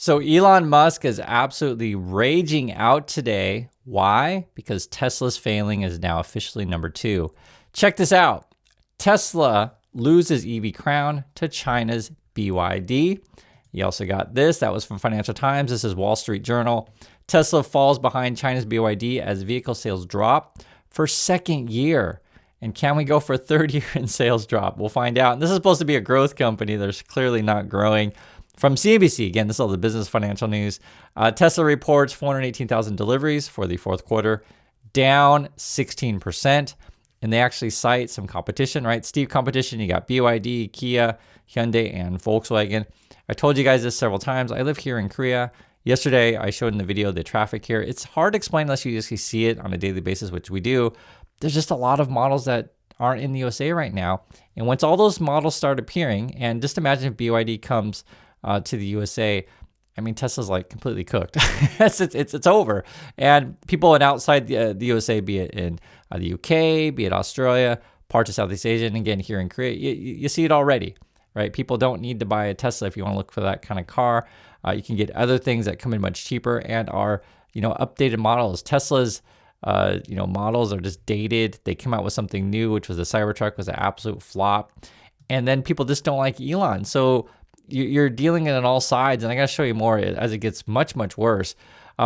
So Elon Musk is absolutely raging out today. Why? Because Tesla's failing is now officially number 2. Check this out. Tesla loses EV crown to China's BYD. You also got this. That was from Financial Times. This is Wall Street Journal. Tesla falls behind China's BYD as vehicle sales drop for second year. And can we go for a third year in sales drop? We'll find out. And this is supposed to be a growth company. They're clearly not growing. From CNBC, again, this is all the business financial news. Tesla reports 418,000 deliveries for the fourth quarter, down 16%. And they actually cite some competition, right? Steep competition. You got BYD, Kia, Hyundai, and Volkswagen. I told you guys this several times. I live here in Korea. Yesterday, I showed in the video the traffic here. It's hard to explain unless you just see it on a daily basis, which we do. There's just a lot of models that aren't in the USA right now. And once all those models start appearing, and just imagine if BYD comes to the USA, I mean, Tesla's like completely cooked. it's over. And people in outside the USA, be it in the UK, be it Australia, parts of Southeast Asia, and again here in Korea, you see it already, right? People don't need to buy a Tesla if you want to look for that kind of car. You can get other things that come in much cheaper and are, updated models. Tesla's models are just dated. They came out with something new, which was the Cybertruck, was an absolute flop. And then people just don't like Elon. So you're dealing it on all sides, and I got to show you more as it gets much, much worse.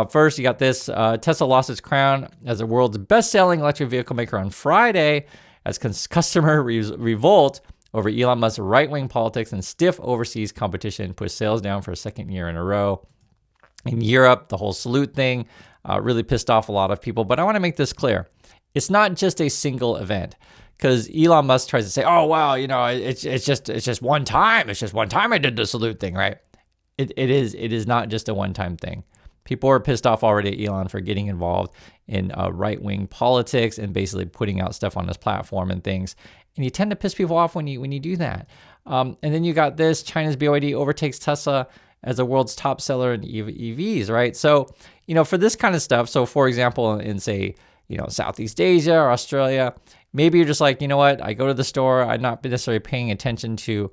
First, you got this. Tesla lost its crown as the world's best-selling electric vehicle maker on Friday as customer revolt over Elon Musk's right-wing politics and stiff overseas competition pushed sales down for a second year in a row. In Europe, the whole salute thing really pissed off a lot of people. But I want to make this clear. It's not just a single event. Because Elon Musk tries to say, oh, wow, it's just one time. It's just one time I did the salute thing, right? It is not just a one-time thing. People are pissed off already at Elon for getting involved in right-wing politics and basically putting out stuff on his platform and things. And you tend to piss people off when you do that. And then you got this, China's BYD overtakes Tesla as the world's top seller in EVs, right? So, for this kind of stuff, so for example, in say, Southeast Asia or Australia, maybe you're just like, you know what? I go to the store. I'm not necessarily paying attention to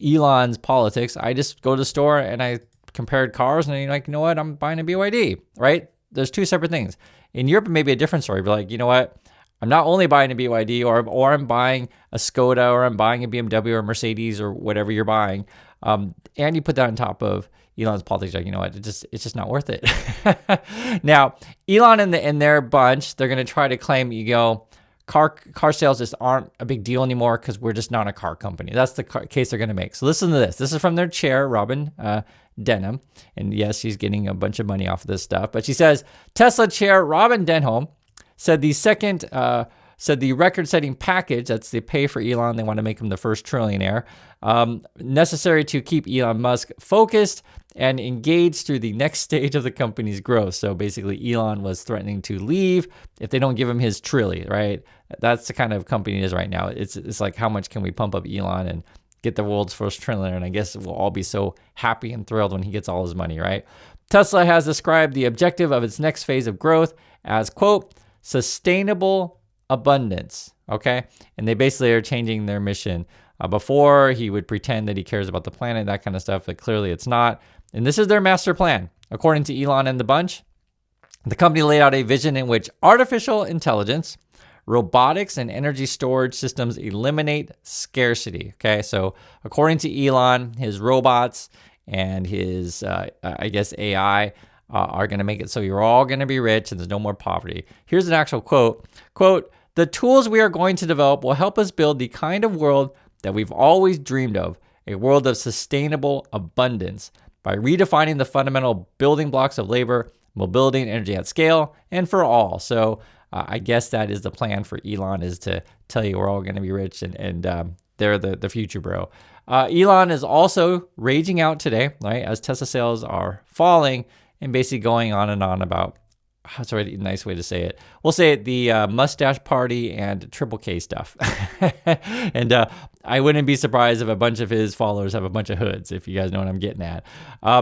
Elon's politics. I just go to the store and I compared cars and you're like, you know what? I'm buying a BYD, right? There's two separate things. In Europe, it may be a different story. You're like, you know what? I'm not only buying a BYD or I'm buying a Skoda or I'm buying a BMW or a Mercedes or whatever you're buying. And you put that on top of Elon's politics, like, you know what, it's just not worth it. Now, Elon and their bunch, they're going to try to claim, car sales just aren't a big deal anymore because we're just not a car company. That's the case they're going to make. So listen to this. This is from their chair, Robin Denham. And yes, she's getting a bunch of money off of this stuff. But she says, Tesla chair Robin Denham said the record-setting package, that's the pay for Elon, they want to make him the first trillionaire, necessary to keep Elon Musk focused and engaged through the next stage of the company's growth. So basically, Elon was threatening to leave if they don't give him his trillion, right? That's the kind of company it is right now. It's like, how much can we pump up Elon and get the world's first trillionaire? And I guess we'll all be so happy and thrilled when he gets all his money, right? Tesla has described the objective of its next phase of growth as, quote, sustainable abundance, okay? And they basically are changing their mission. Before, he would pretend that he cares about the planet, that kind of stuff, but clearly it's not. And this is their master plan. According to Elon and the bunch, the company laid out a vision in which artificial intelligence, robotics, and energy storage systems eliminate scarcity, okay? So according to Elon, his robots and his, AI are going to make it so you're all going to be rich and there's no more poverty. Here's an actual quote. Quote, the tools we are going to develop will help us build the kind of world that we've always dreamed of, a world of sustainable abundance, by redefining the fundamental building blocks of labor, mobility, and energy at scale, and for all. So I guess that is the plan for Elon, is to tell you we're all going to be rich and they're the future, bro. Elon is also raging out today, right, as Tesla sales are falling, and basically going on and on about, that's a nice way to say it. We'll say it, the mustache party and Triple K stuff. And I wouldn't be surprised if a bunch of his followers have a bunch of hoods, if you guys know what I'm getting at.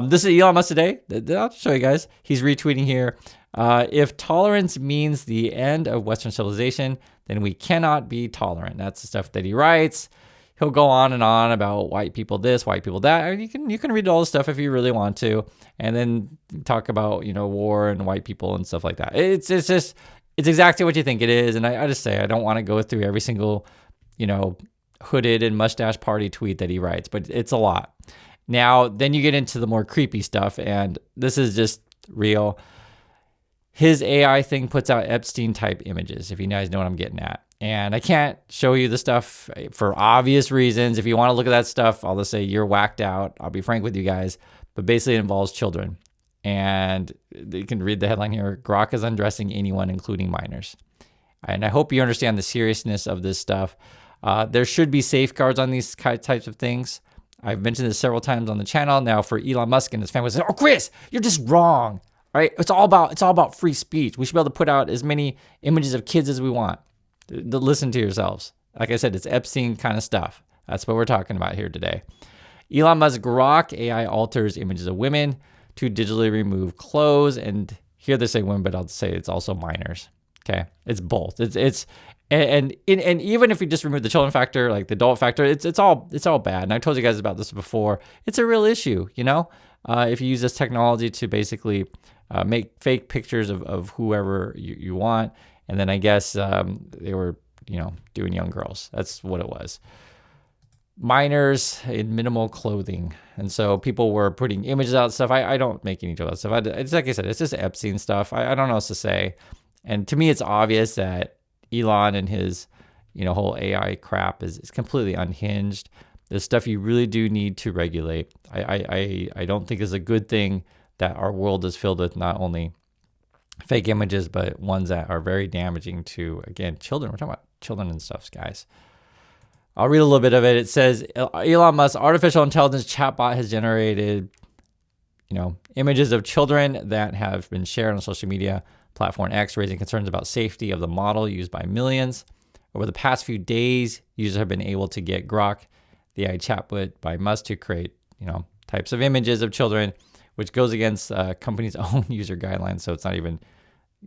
This is Elon Musk today. I'll show you guys. He's retweeting here. If tolerance means the end of Western civilization, then we cannot be tolerant. That's the stuff that he writes. he'll go on and on about white people this, white people that. I mean, you can read all the stuff if you really want to, and then talk about war and white people and stuff like that. It's exactly what you think it is. And I just say I don't want to go through every single hooded and mustache party tweet that he writes, but it's a lot. Now, then you get into the more creepy stuff, and this is just real. His AI thing puts out Epstein type images, if you guys know what I'm getting at. And I can't show you the stuff for obvious reasons. If you want to look at that stuff, I'll just say you're whacked out. I'll be frank with you guys. But basically it involves children. And you can read the headline here. Grok is undressing anyone, including minors. And I hope you understand the seriousness of this stuff. There should be safeguards on these types of things. I've mentioned this several times on the channel. Now for Elon Musk and his family, say, "Oh, Chris, you're just wrong." Right? It's all about free speech. We should be able to put out as many images of kids as we want. Listen to yourselves. Like I said, it's Epstein kind of stuff. That's what we're talking about here today. Elon Musk Grok AI alters images of women to digitally remove clothes. And here they say women, but I'll say it's also minors. Okay, it's both. And even if you just remove the children factor, like the adult factor, it's all bad. And I told you guys about this before. It's a real issue, if you use this technology to basically make fake pictures of whoever you want. And then I guess they were, doing young girls. That's what it was. Minors in minimal clothing. And so people were putting images out and stuff. I don't make any of that stuff. It's like I said, it's just Epstein stuff. I don't know what to say. And to me, it's obvious that Elon and his, whole AI crap is completely unhinged. There's stuff you really do need to regulate. I don't think it's a good thing that our world is filled with not only fake images, but ones that are very damaging to, again, children. We're talking about children and stuff, guys. I'll read a little bit of it. It says, Elon Musk's artificial intelligence chatbot has generated, images of children that have been shared on social media platform X, raising concerns about safety of the model used by millions. Over the past few days, users have been able to get Grok, the AI chatbot by Musk, to create, types of images of children, which goes against company's own user guidelines. So it's not even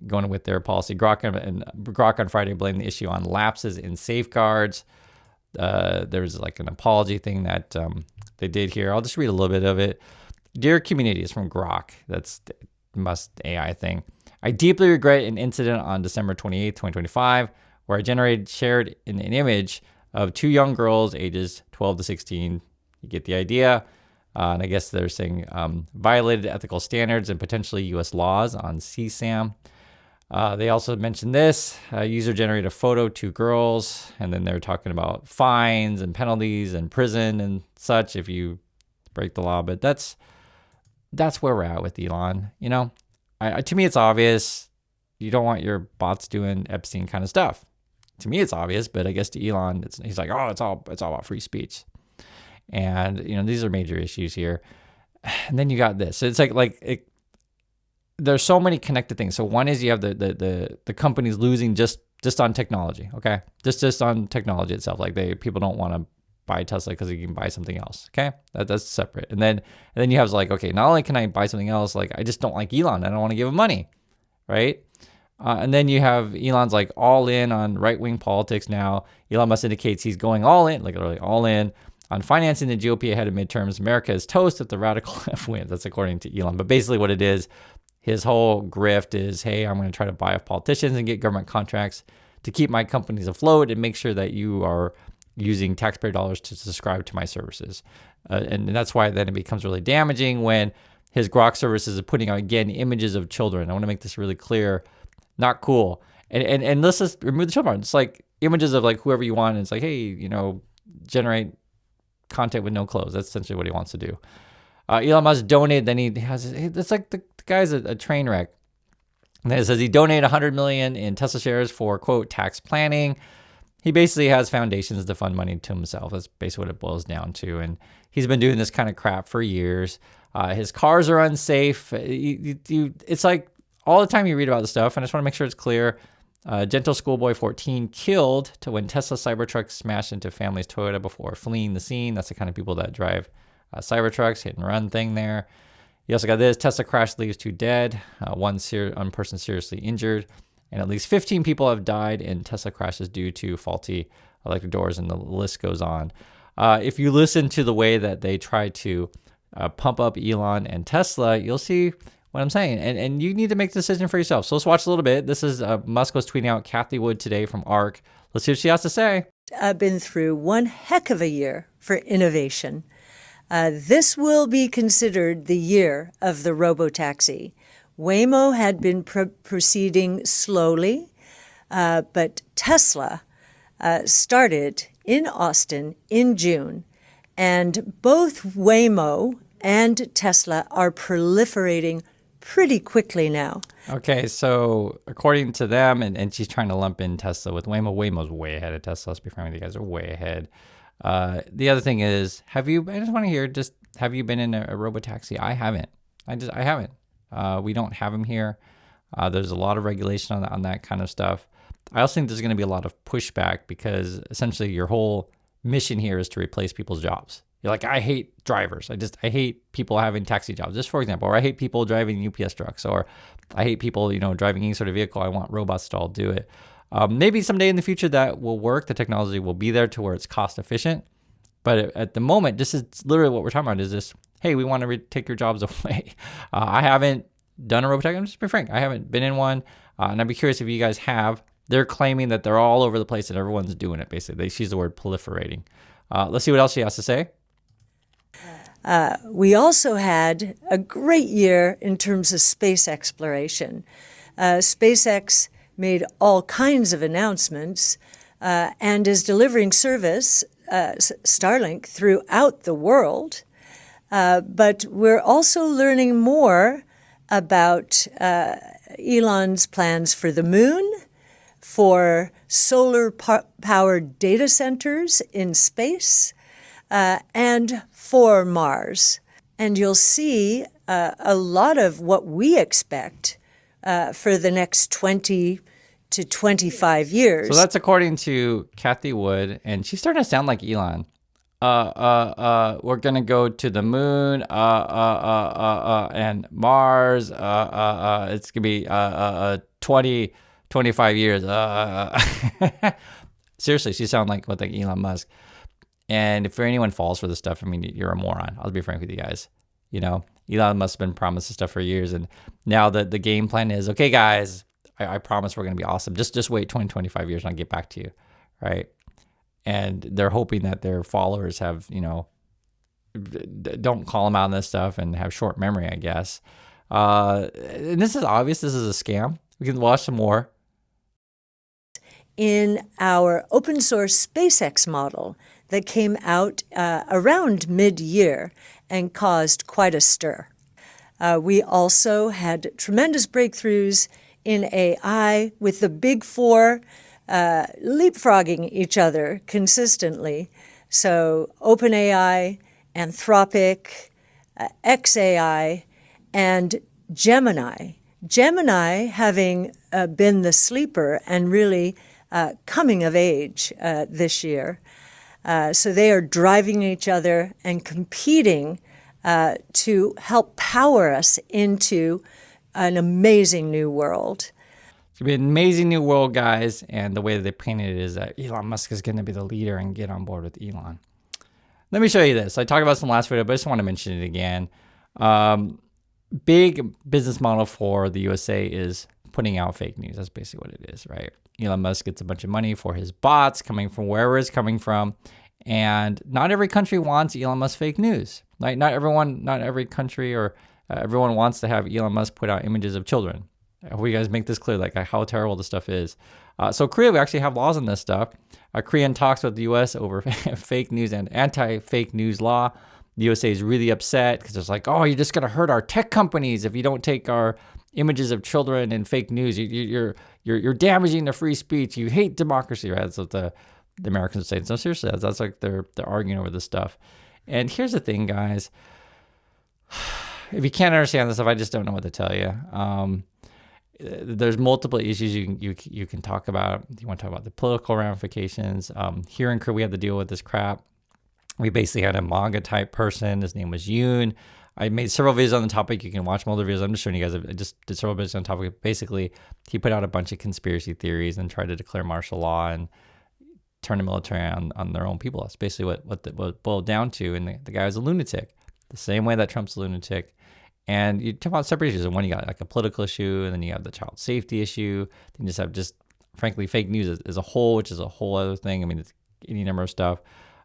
going with their policy. Grok on Friday blamed the issue on lapses in safeguards. There's like an apology thing that they did here. I'll just read a little bit of it. Dear community, it's from Grok. That's the Musk AI thing. I deeply regret an incident on December 28th, 2025, where I shared an image of two young girls, ages 12 to 16. You get the idea. And I guess they're saying violated ethical standards and potentially U.S. laws on CSAM. They also mentioned this. User generated a photo, two girls, and then they're talking about fines and penalties and prison and such if you break the law. But that's where we're at with Elon. To me, it's obvious. You don't want your bots doing Epstein kind of stuff. To me, it's obvious, but I guess to Elon, he's like, oh, it's all about free speech. And, these are major issues here. And then you got this. So it's there's so many connected things. So one is you have the companies losing just on technology. Okay. Just on technology itself. Like people don't want to buy Tesla because you can buy something else. Okay. That's separate. And then you have okay, not only can I buy something else, I just don't like Elon. I don't want to give him money. Right. And then you have Elon's all in on right-wing politics now. Elon Musk indicates he's going all in, literally all in on financing the GOP ahead of midterms. America is toast if the radical left wins. That's according to Elon. But basically what it is, his whole grift is, hey, I'm going to try to buy off politicians and get government contracts to keep my companies afloat and make sure that you are using taxpayer dollars to subscribe to my services. And that's why then it becomes really damaging when his Grok services are putting out, again, images of children. I want to make this really clear. Not cool. And let's just remove the children. It's images of whoever you want. And it's hey, generate content with no clothes. That's essentially what he wants to do. Elon Musk donated. Then he has. It's the guy's a train wreck. And then it says he donated $100 million in Tesla shares for quote tax planning. He basically has foundations to fund money to himself. That's basically what it boils down to. And he's been doing this kind of crap for years. His cars are unsafe. It's all the time you read about this stuff, and I just want to make sure it's clear. Gentle schoolboy 14 killed when Tesla Cybertruck smashed into family's Toyota before fleeing the scene. That's the kind of people that drive Cybertrucks, hit and run thing there. You also got this. Tesla crash leaves 2 dead, one person seriously injured, and at least 15 people have died in Tesla crashes due to faulty electric doors, and the list goes on. If you listen to the way that they try to pump up Elon and Tesla, you'll see what I'm saying. And you need to make the decision for yourself. So let's watch a little bit. This is Musk was tweeting out Kathy Wood today from ARK. Let's see what she has to say. I've been through one heck of a year for innovation. This will be considered the year of the Robotaxi. Waymo had been proceeding slowly, but Tesla started in Austin in June, and both Waymo and Tesla are proliferating pretty quickly now. Okay, so according to them, and she's trying to lump in Tesla with Waymo. Waymo's way ahead of Tesla. Let's be frank with you guys, are way ahead. The other thing is, I just want to hear, have you been in a Robotaxi? I haven't. I haven't. We don't have them here. There's a lot of regulation on that kind of stuff. I also think there's going to be a lot of pushback because essentially your whole mission here is to replace people's jobs. You're like, I hate drivers. I hate people having taxi jobs, just for example, or I hate people driving UPS trucks, or I hate people, driving any sort of vehicle. I want robots to all do it. Maybe someday in the future that will work. The technology will be there to where it's cost efficient. But at the moment, this is literally what we're talking about is this, hey, we want to take your jobs away. I haven't done a Robotaxi. I'm just being frank. I haven't been in one. And I'd be curious if you guys have. They're claiming that they're all over the place and everyone's doing it, basically. She used the word proliferating. Let's see what else she has to say. We also had a great year in terms of space exploration. SpaceX made all kinds of announcements and is delivering service, Starlink, throughout the world. But we're also learning more about Elon's plans for the moon, for solar-powered data centers in space, and for Mars. And you'll see a lot of what we expect for the next 20 to 25 years. So that's according to Kathy Wood, and she's starting to sound like Elon. We're gonna go to the moon, and Mars. It's gonna be 25 years. Seriously, she sounds like Elon Musk. And if anyone falls for this stuff, I mean, you're a moron. I'll be frank with you guys. Elon Musk has been promised this stuff for years, and now the game plan is, okay, guys, I promise we're gonna be awesome. Just wait 20, 25 years, and I'll get back to you, right? And they're hoping that their followers have, don't call them out on this stuff and have short memory, I guess. And this is obvious. This is a scam. We can watch some more. In our open source SpaceX model that came out around mid-year and caused quite a stir. We also had tremendous breakthroughs in AI with the big four leapfrogging each other consistently. So OpenAI, Anthropic, xAI, and Gemini. Gemini having been the sleeper and really coming of age this year. So they are driving each other and competing to help power us into an amazing new world. It's going to be an amazing new world, guys. And the way that they painted it is that Elon Musk is going to be the leader and get on board with Elon. Let me show you this. I talked about this in the last video, but I just want to mention it again. Big business model for the USA is putting out fake news. That's basically what it is, right? Elon Musk gets a bunch of money for his bots coming from wherever it's coming from. And not every country wants Elon Musk fake news. Like not every country or everyone wants to have Elon Musk put out images of children. I hope you guys make this clear, like how terrible this stuff is. So Korea, we actually have laws on this stuff. Korea talks with the U.S. over fake news and anti-fake news law. The USA is really upset because it's like, oh, you're just going to hurt our tech companies if you don't take our images of children and fake news. You're damaging the free speech. You hate democracy, right? That's what the Americans say. So seriously, that's like they're arguing over this stuff. And here's the thing, guys. If you can't understand this stuff, I just don't know what to tell you. There's multiple issues you can talk about. You want to talk about the political ramifications. Here in Korea, we had to deal with this crap. We basically had a manga type person. His name was Yoon. I made several videos on the topic. You can watch multiple videos. I'm just showing you guys. I just did several videos on the topic. Basically, he put out a bunch of conspiracy theories and tried to declare martial law and turn the military on their own people. That's basically what it boiled down to. And the guy was a lunatic, the same way that Trump's a lunatic. And you talk about separate issues. And one, you got like a political issue, and then you have the child safety issue. Then you just have frankly, fake news as a whole, which is a whole other thing. I mean, it's any number of stuff.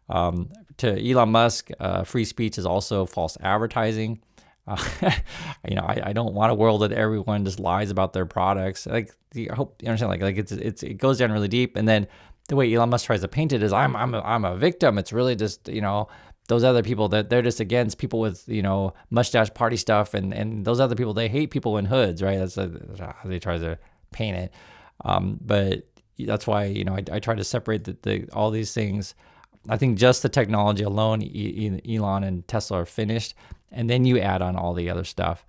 To Elon Musk, free speech is also false advertising. I don't want a world that everyone just lies about their products. Like, I hope you understand. Like it goes down really deep. And then the way Elon Musk tries to paint it is, I'm a victim. It's really just those other people that they're just against people with mustache party stuff, and those other people, they hate people in hoods, right? That's how they try to paint it. But that's why I try to separate all these things. I think just the technology alone, Elon and Tesla are finished, and then you add on all the other stuff,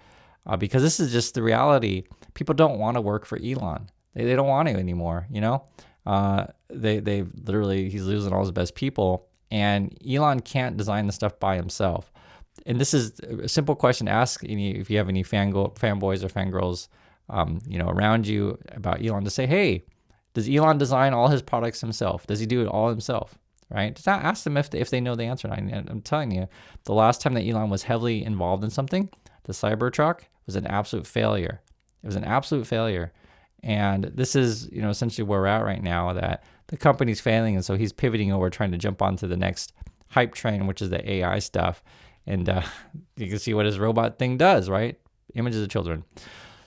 because this is just the reality. People don't want to work for Elon. They don't want to anymore. They literally, he's losing all his best people, and Elon can't design the stuff by himself. And this is a simple question to ask if you have any fanboys or fangirls, around you about Elon, to say, hey, does Elon design all his products himself? Does he do it all himself? Right? Just ask them if they know the answer. I'm telling you, the last time that Elon was heavily involved in something, the Cybertruck was an absolute failure. It was an absolute failure. And this is, essentially where we're at right now, that the company's failing. And so he's pivoting over, trying to jump onto the next hype train, which is the AI stuff. And you can see what his robot thing does, right? Images of children.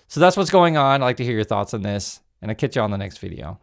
So that's what's going on. I'd like to hear your thoughts on this, and I'll catch you on the next video.